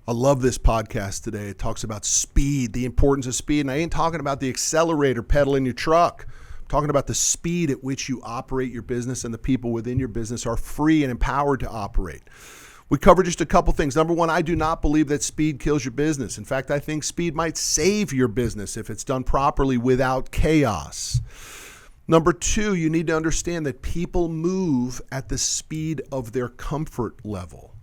I love this podcast today. It talks about speed, the importance of speed. And I ain't talking about the accelerator pedal in your truck. I'm talking about the speed at which you operate your business, and the people within your business are free and empowered to operate. We covered just a couple things. Number one, I do not believe that speed kills your business. In fact, I think speed might save your business if it's done properly without chaos. Number two, you need to understand that people move at the speed of their comfort level.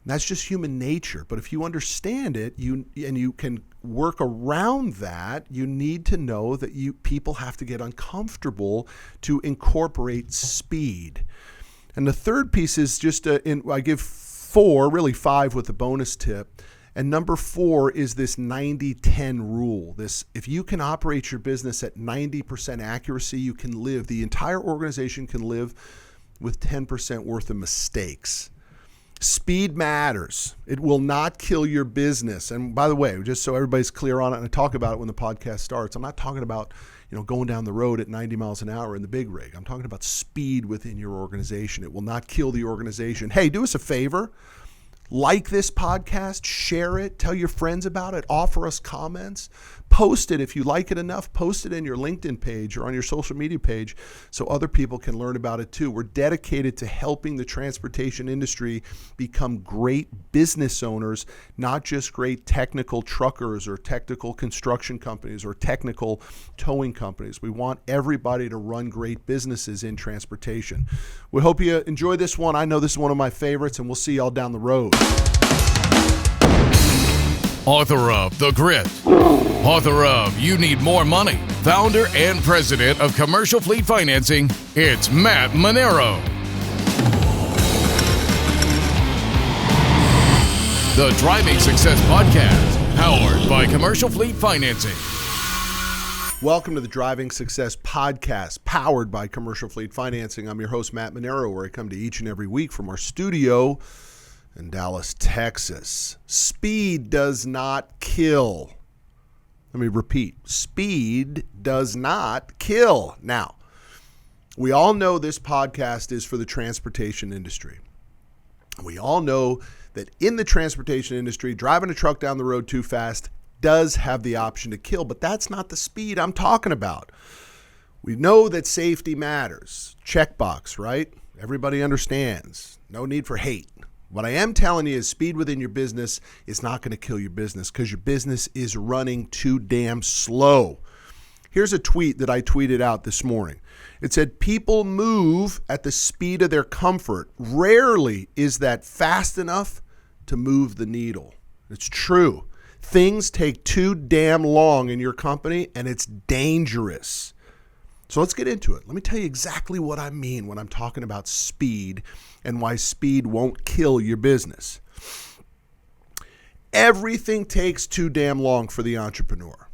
That's just human nature. But if you understand it, you can work around that, you need to know that people have to get uncomfortable to incorporate speed. And the third piece is just, I give 4, really 5 with the bonus tip. And number 4 is this 90-10 rule. If you can operate your business at 90% accuracy, you can live, the entire organization can live with 10% worth of mistakes. Speed matters. It will not kill your business. And by the way, just so everybody's clear on it, and I talk about it when the podcast starts, I'm not talking about going down the road at 90 miles an hour in the big rig. I'm talking about speed within your organization. It will not kill the organization. Hey, do us a favor. Like this podcast, share it, tell your friends about it, offer us comments, post it if you like it enough, post it in your LinkedIn page or on your social media page so other people can learn about it too. We're dedicated to helping the transportation industry become great business owners, not just great technical truckers or technical construction companies or technical towing companies. We want everybody to run great businesses in transportation. We hope you enjoy this one. I know this is one of my favorites, and we'll see y'all down the road. Author of The Grit. Author of You Need More Money. Founder and president of Commercial Fleet Financing, it's Matt Manero. The Driving Success Podcast, powered by Commercial Fleet Financing. Welcome to the Driving Success Podcast, powered by Commercial Fleet Financing. I'm your host, Matt Manero, where I come to each and every week from our studio in Dallas, Texas. Speed does not kill. Let me repeat. Speed does not kill. Now, we all know this podcast is for the transportation industry. We all know that in the transportation industry, driving a truck down the road too fast does have the option to kill, but that's not the speed I'm talking about. We know that safety matters. Checkbox, right? Everybody understands. No need for hate. What I am telling you is speed within your business is not going to kill your business because your business is running too damn slow. Here's a tweet that I tweeted out this morning. It said, people move at the speed of their comfort. Rarely is that fast enough to move the needle. It's true. Things take too damn long in your company, and it's dangerous. So let's get into it. Let me tell you exactly what I mean when I'm talking about speed and why speed won't kill your business. Everything takes too damn long for the entrepreneur.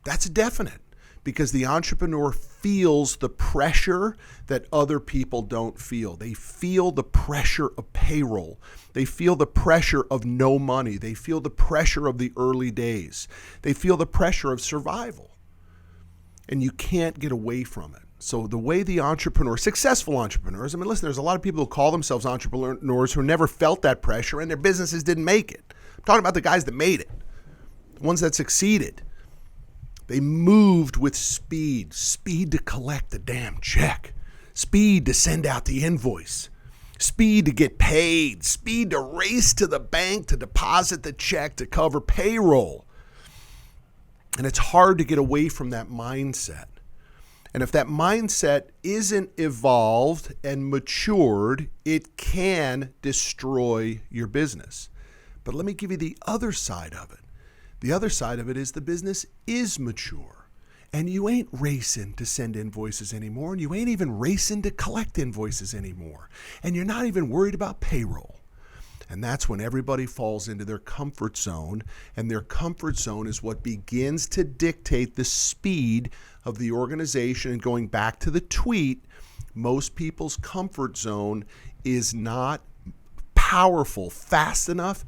That's definite because the entrepreneur feels the pressure that other people don't feel. They feel the pressure of payroll. They feel the pressure of no money. They feel the pressure of the early days. They feel the pressure of survival. And you can't get away from it. So the way the successful entrepreneurs, listen, there's a lot of people who call themselves entrepreneurs who never felt that pressure and their businesses didn't make it. I'm talking about the guys that made it, the ones that succeeded. They moved with speed to collect the damn check, speed to send out the invoice, speed to get paid, speed to race to the bank to deposit the check to cover payroll. And it's hard to get away from that mindset. And if that mindset isn't evolved and matured, it can destroy your business. But let me give you the other side of it. The other side of it is the business is mature. And you ain't racing to send invoices anymore. And you ain't even racing to collect invoices anymore. And you're not even worried about payroll. And that's when everybody falls into their comfort zone, and their comfort zone is what begins to dictate the speed of the organization. And going back to the tweet, most people's comfort zone is not powerful, fast enough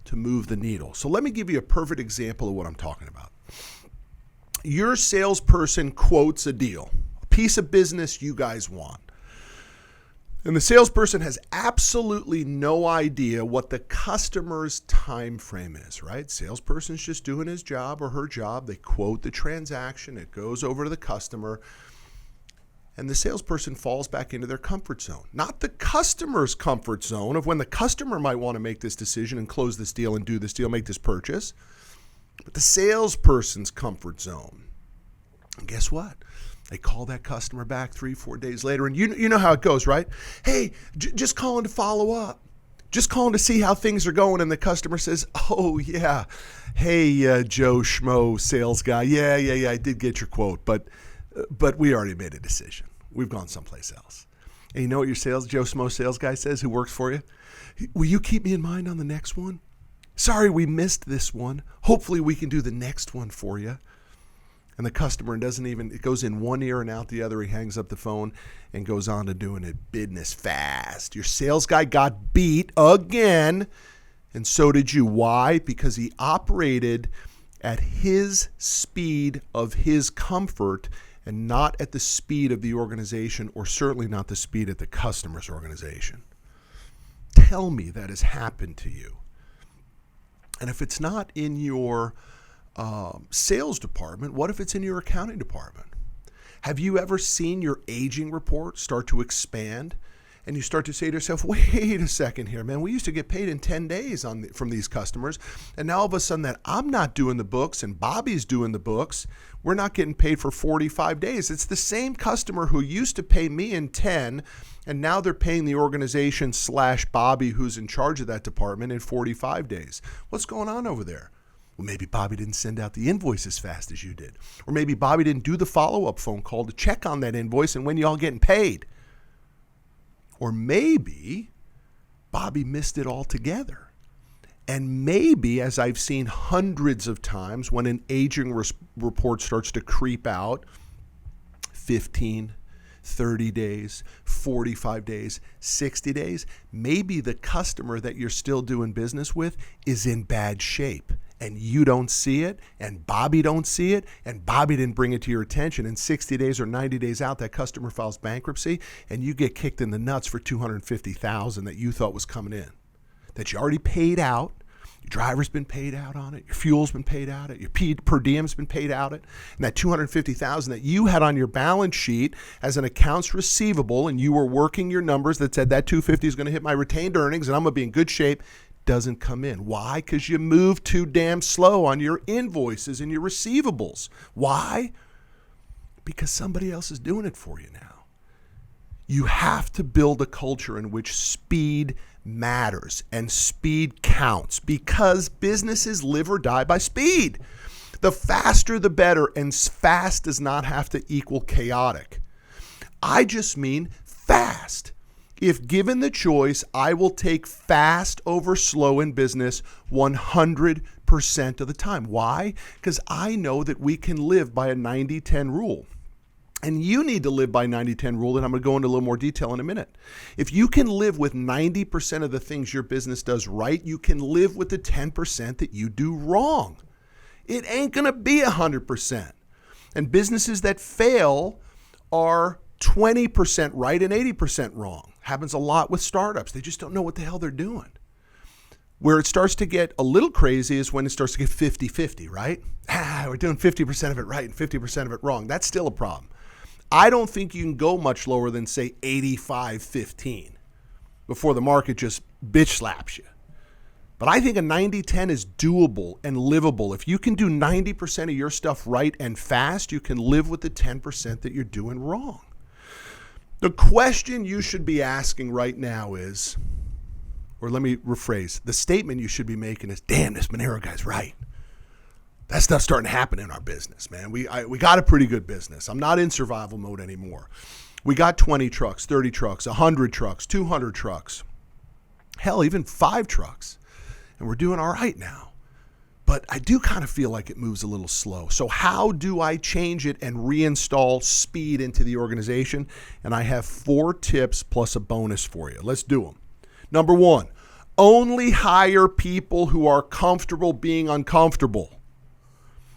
to move the needle. So let me give you a perfect example of what I'm talking about. Your salesperson quotes a deal, a piece of business you guys want. And the salesperson has absolutely no idea what the customer's time frame is, right? Salesperson's just doing his job or her job. They quote the transaction. It goes over to the customer. And the salesperson falls back into their comfort zone. Not the customer's comfort zone of when the customer might want to make this decision and close this deal and do this deal, make this purchase, but the salesperson's comfort zone. And guess what? They call that customer back 3-4 days later, and you know how it goes, right? Hey, just calling to follow up. Just calling to see how things are going, and the customer says, oh, yeah. Hey, Joe Schmo sales guy. Yeah, I did get your quote, but we already made a decision. We've gone someplace else. And you know what your Joe Schmo sales guy says who works for you? Will you keep me in mind on the next one? Sorry, we missed this one. Hopefully we can do the next one for you. And the customer it goes in one ear and out the other. He hangs up the phone and goes on to doing it business fast. Your sales guy got beat again, and so did you. Why? Because he operated at his speed of his comfort and not at the speed of the organization, or certainly not the speed at the customer's organization. Tell me that has happened to you. And if it's not in your sales department, what if it's in your accounting department? Have you ever seen your aging report start to expand and you start to say to yourself, wait a second here, man, we used to get paid in 10 days from these customers, and now all of a sudden that I'm not doing the books and Bobby's doing the books, we're not getting paid for 45 days. It's the same customer who used to pay me in 10, and now they're paying the organization / Bobby, who's in charge of that department, in 45 days. What's going on over there? Well, maybe Bobby didn't send out the invoice as fast as you did. Or maybe Bobby didn't do the follow-up phone call to check on that invoice and when y'all getting paid. Or maybe Bobby missed it altogether. And maybe, as I've seen hundreds of times, when an aging report starts to creep out, 15, 30 days, 45 days, 60 days, maybe the customer that you're still doing business with is in bad shape. And you don't see it, and Bobby don't see it, and Bobby didn't bring it to your attention. And 60 days or 90 days out, that customer files bankruptcy, and you get kicked in the nuts for $250,000 that you thought was coming in, that you already paid out. Your driver's been paid out on it. Your fuel's been paid out at. Your per diem's been paid out at. And that $250,000 that you had on your balance sheet as an accounts receivable, and you were working your numbers that said that $250 is going to hit my retained earnings, and I'm going to be in good shape, doesn't come in. Why? Because you moved too damn slow on your invoices and your receivables. Why? Because somebody else is doing it for you now. You have to build a culture in which speed matters and speed counts, because businesses live or die by speed. The faster the better, and fast does not have to equal chaotic. I just mean fast. If given the choice, I will take fast over slow in business 100% of the time. Why? Because I know that we can live by a 90-10 rule. And you need to live by 90-10 rule, and I'm going to go into a little more detail in a minute. If you can live with 90% of the things your business does right, you can live with the 10% that you do wrong. It ain't going to be 100%. And businesses that fail are 20% right and 80% wrong. Happens a lot with startups. They just don't know what the hell they're doing. Where it starts to get a little crazy is when it starts to get 50-50, right? We're doing 50% of it right and 50% of it wrong. That's still a problem. I don't think you can go much lower than, say, 85-15 before the market just bitch slaps you. But I think a 90-10 is doable and livable. If you can do 90% of your stuff right and fast, you can live with the 10% that you're doing wrong. The question you should be asking right now is, or let me rephrase, the statement you should be making is, damn, this Monero guy's right. That stuff's starting to happen in our business, man. We got a pretty good business. I'm not in survival mode anymore. We got 20 trucks, 30 trucks, 100 trucks, 200 trucks, hell, even 5 trucks. And we're doing all right now. But I do kind of feel like it moves a little slow. So how do I change it and reinstall speed into the organization? And I have 4 tips plus a bonus for you. Let's do them. Number 1, only hire people who are comfortable being uncomfortable.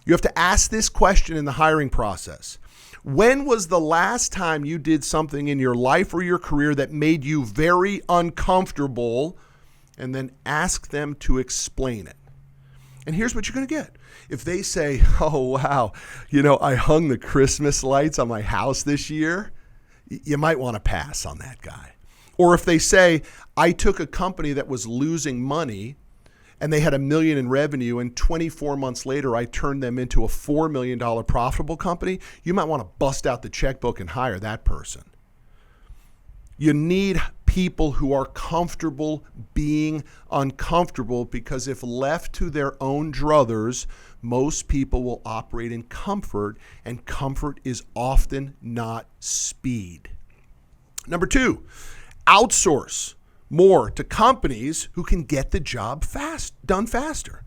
You have to ask this question in the hiring process. When was the last time you did something in your life or your career that made you very uncomfortable, and then ask them to explain it? And here's what you're going to get. If they say, oh, wow, I hung the Christmas lights on my house this year, you might want to pass on that guy. Or if they say, I took a company that was losing money and they had $1 million in revenue, and 24 months later, I turned them into a $4 million profitable company, you might want to bust out the checkbook and hire that person. You need people who are comfortable being uncomfortable, because if left to their own druthers, most people will operate in comfort, and comfort is often not speed. Number 2, outsource more to companies who can get the job done faster.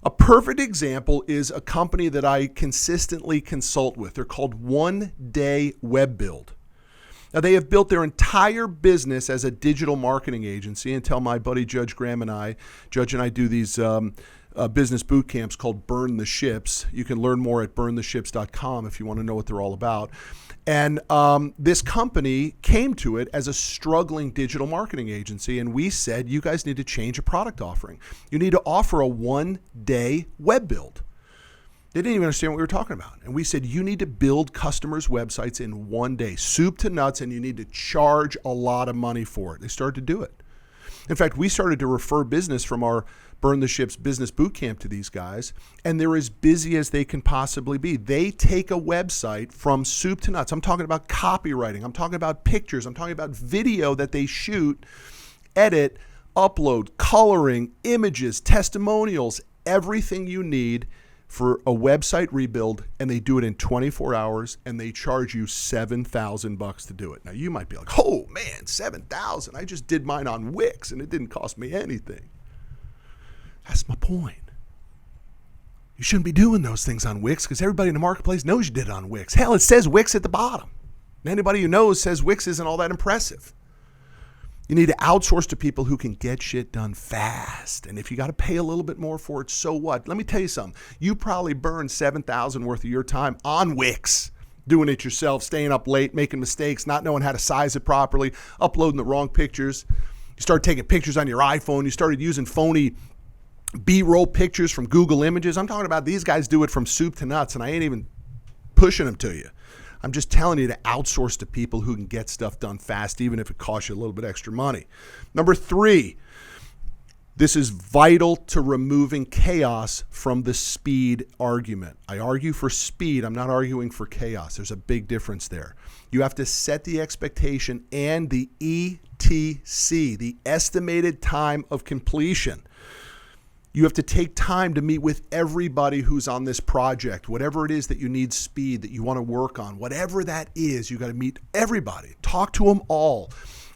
A perfect example is a company that I consistently consult with. They're called One Day Web Build. Now, they have built their entire business as a digital marketing agency until my buddy Judge and I do these business boot camps called Burn the Ships. You can learn more at burntheships.com if you want to know what they're all about. And this company came to it as a struggling digital marketing agency, and we said, you guys need to change a product offering. You need to offer a one-day web build. They didn't even understand what we were talking about. And we said, you need to build customers' websites in one day, soup to nuts, and you need to charge a lot of money for it. They started to do it. In fact, we started to refer business from our Burn the Ships business boot camp to these guys, and they're as busy as they can possibly be. They take a website from soup to nuts. I'm talking about copywriting. I'm talking about pictures. I'm talking about video that they shoot, edit, upload, coloring, images, testimonials, everything you need for a website rebuild, and they do it in 24 hours, and they charge you $7,000 to do it. Now, you might be like, oh man, $7,000. I just did mine on Wix, and it didn't cost me anything. That's my point. You shouldn't be doing those things on Wix, because everybody in the marketplace knows you did it on Wix. Hell, it says Wix at the bottom. And anybody who knows says Wix isn't all that impressive. You need to outsource to people who can get shit done fast. And if you got to pay a little bit more for it, so what? Let me tell you something. You probably burned $7,000 worth of your time on Wix, doing it yourself, staying up late, making mistakes, not knowing how to size it properly, uploading the wrong pictures. You started taking pictures on your iPhone. You started using phony B-roll pictures from Google Images. I'm talking about these guys do it from soup to nuts, and I ain't even pushing them to you. I'm just telling you to outsource to people who can get stuff done fast, even if it costs you a little bit extra money. Number 3, this is vital to removing chaos from the speed argument. I argue for speed. I'm not arguing for chaos. There's a big difference there. You have to set the expectation and the ETC, the estimated time of completion. You have to take time to meet with everybody who's on this project, whatever it is that you need speed, that you want to work on, whatever that is, you got to meet everybody. Talk to them all.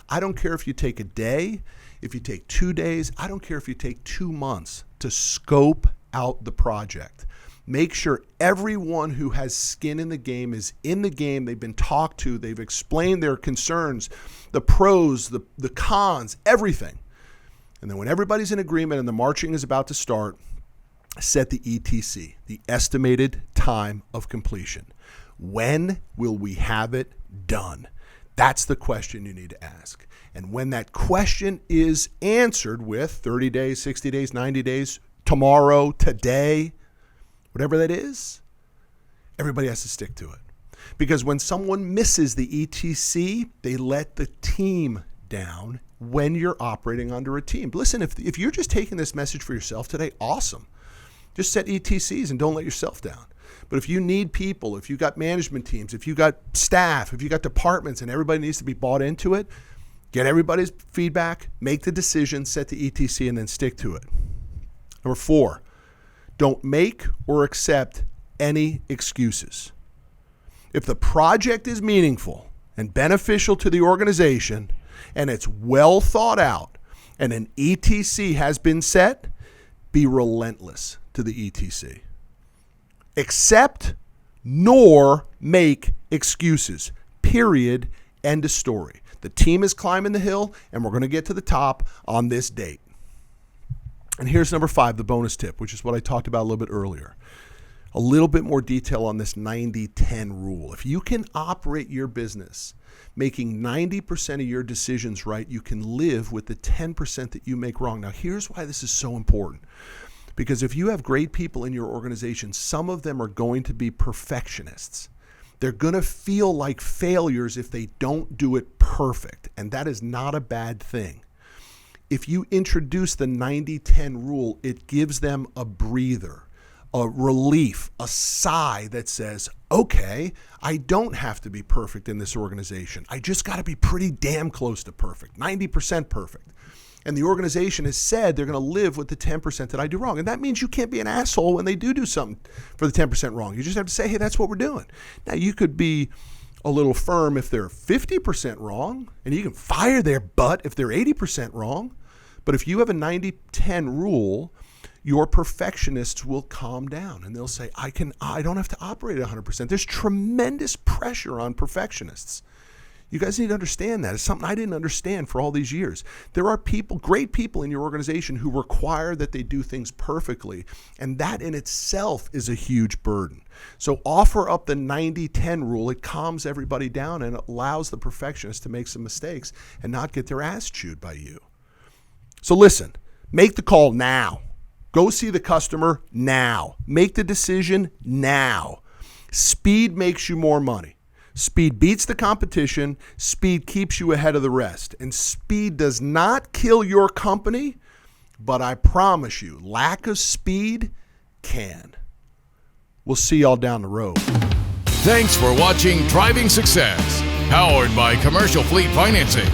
I don't care if you take a day, if you take 2 days, I don't care if you take 2 months to scope out the project. Make sure everyone who has skin in the game is in the game. They've been talked to. They've explained their concerns, the pros, the cons, everything. And then when everybody's in agreement and the marching is about to start, set the ETC, the estimated time of completion. When will we have it done? That's the question you need to ask. And when that question is answered with 30 days, 60 days, 90 days, tomorrow, today, whatever that is, everybody has to stick to it. Because when someone misses the ETC, they let the team down when you're operating under a team. Listen, if you're just taking this message for yourself today, awesome. Just set ETCs and don't let yourself down. But if you need people, if you got management teams, if you got staff, if you got departments and everybody needs to be bought into it, get everybody's feedback, make the decision, set the ETC, and then stick to it. Number 4, don't make or accept any excuses. If the project is meaningful and beneficial to the organization, and it's well thought out, and an ETC has been set, be relentless to the ETC. Accept nor make excuses. Period. End of story. The team is climbing the hill, and we're going to get to the top on this date. And here's number 5, the bonus tip, which is what I talked about a little bit earlier. A little bit more detail on this 90-10 rule. If you can operate your business making 90% of your decisions right, you can live with the 10% that you make wrong. Now, here's why this is so important. Because if you have great people in your organization, some of them are going to be perfectionists. They're going to feel like failures if they don't do it perfect, and that is not a bad thing. If you introduce the 90-10 rule, it gives them a breather, a relief, a sigh that says, okay, I don't have to be perfect in this organization. I just got to be pretty damn close to perfect, 90% perfect. And the organization has said they're going to live with the 10% that I do wrong. And that means you can't be an asshole when they do something for the 10% wrong. You just have to say, hey, that's what we're doing. Now, you could be a little firm if they're 50% wrong, and you can fire their butt if they're 80% wrong. But if you have a 90-10 rule, your perfectionists will calm down and they'll say, I don't have to operate at 100%. There's tremendous pressure on perfectionists. You guys need to understand that. It's something I didn't understand for all these years. There are people, great people in your organization who require that they do things perfectly, and that in itself is a huge burden. So offer up the 90-10 rule. It calms everybody down and it allows the perfectionists to make some mistakes and not get their ass chewed by you. So listen, make the call now. Go see the customer now. Make the decision now. Speed makes you more money. Speed beats the competition. Speed keeps you ahead of the rest. And speed does not kill your company, but I promise you, lack of speed can. We'll see y'all down the road. Thanks for watching Driving Success, powered by Commercial Fleet Financing.